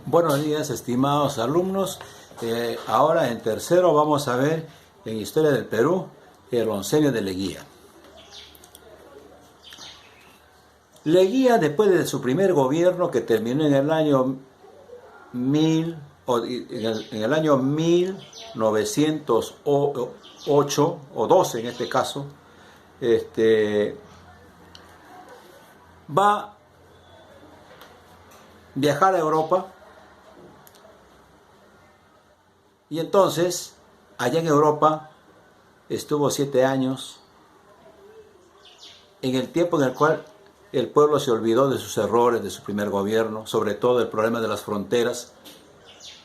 Buenos días, estimados alumnos. Ahora en tercero vamos a ver en Historia del Perú el oncenio de Leguía. Leguía, después de su primer gobierno que terminó en el año 1908 o 12 en este caso, va a viajar a Europa. Y entonces, allá en Europa, estuvo 7 años, en el tiempo en el cual el pueblo se olvidó de sus errores de su primer gobierno, sobre todo el problema de las fronteras,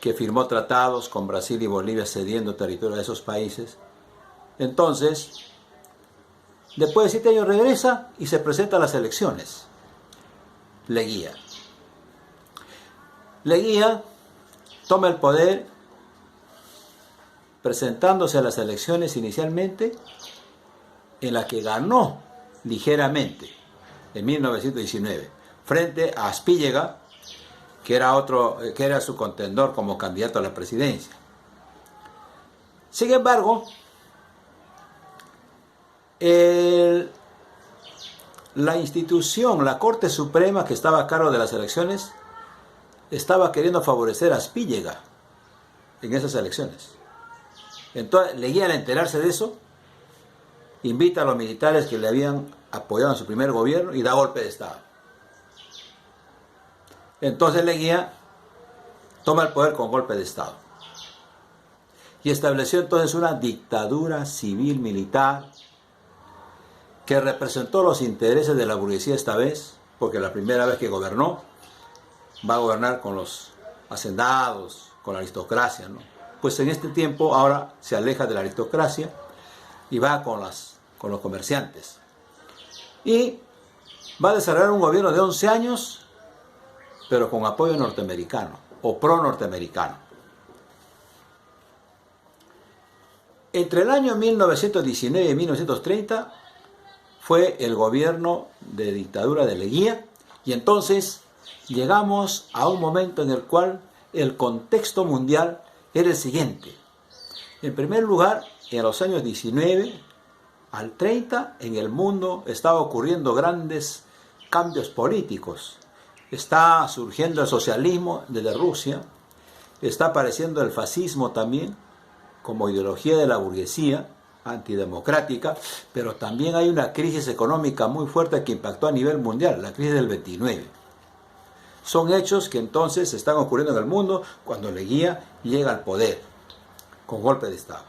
que firmó tratados con Brasil y Bolivia cediendo territorio a esos países. Entonces, después de 7 años regresa y se presenta a las elecciones. Leguía toma el poder presentándose a las elecciones inicialmente, en la que ganó ligeramente en 1919 frente a Aspíllega, que era su contendor como candidato a la presidencia. Sin embargo, la institución, la Corte Suprema que estaba a cargo de las elecciones, estaba queriendo favorecer a Aspíllega en esas elecciones. Entonces, Leguía, al enterarse de eso, invita a los militares que le habían apoyado en su primer gobierno y da golpe de Estado. Entonces Leguía toma el poder con golpe de Estado y estableció entonces una dictadura civil-militar que representó los intereses de la burguesía esta vez, porque la primera vez que gobernó, va a gobernar con los hacendados, con la aristocracia, ¿no? Pues en este tiempo ahora se aleja de la aristocracia y va con los comerciantes. Y va a desarrollar un gobierno de 11 años, pero con apoyo norteamericano o pro-norteamericano. Entre el año 1919 y 1930 fue el gobierno de dictadura de Leguía, y entonces llegamos a un momento en el cual el contexto mundial era el siguiente. En primer lugar, en los años 19 al 30, en el mundo estaba ocurriendo grandes cambios políticos. Está surgiendo el socialismo desde Rusia, está apareciendo el fascismo también, como ideología de la burguesía antidemocrática, pero también hay una crisis económica muy fuerte que impactó a nivel mundial, la crisis del 29. Son hechos que entonces están ocurriendo en el mundo cuando Leguía llega al poder con golpe de Estado.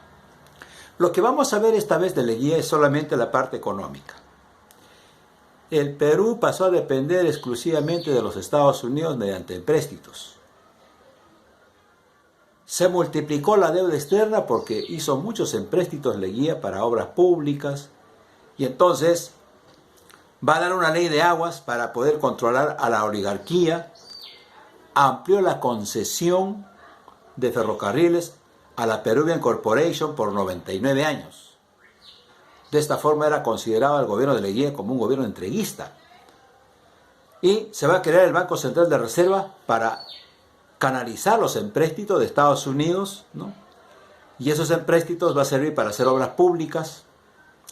Lo que vamos a ver esta vez de Leguía es solamente la parte económica. El Perú pasó a depender exclusivamente de los Estados Unidos mediante empréstitos. Se multiplicó la deuda externa porque hizo muchos empréstitos Leguía para obras públicas, y entonces va a dar una ley de aguas para poder controlar a la oligarquía, amplió la concesión de ferrocarriles a la Peruvian Corporation por 99 años. De esta forma era considerado el gobierno de Leguía como un gobierno entreguista. Y se va a crear el Banco Central de Reserva para canalizar los empréstitos de Estados Unidos, ¿no? Y esos empréstitos va a servir para hacer obras públicas,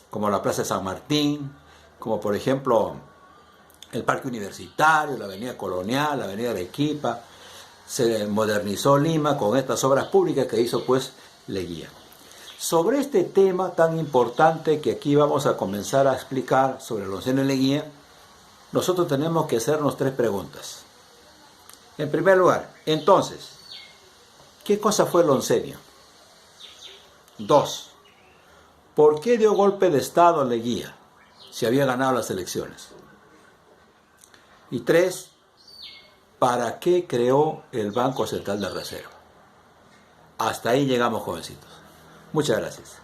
como la Plaza de San Martín, como por ejemplo el Parque Universitario, la Avenida Colonial, la Avenida Arequipa. Se modernizó Lima con estas obras públicas que hizo pues Leguía. Sobre este tema tan importante que aquí vamos a comenzar a explicar sobre el oncenio de Leguía, nosotros tenemos que hacernos 3 preguntas. En primer lugar, entonces, ¿qué cosa fue el oncenio? 2. ¿Por qué dio golpe de Estado Leguía si había ganado las elecciones? Y 3. ¿Para qué creó el Banco Central de Reserva? Hasta ahí llegamos, jovencitos. Muchas gracias.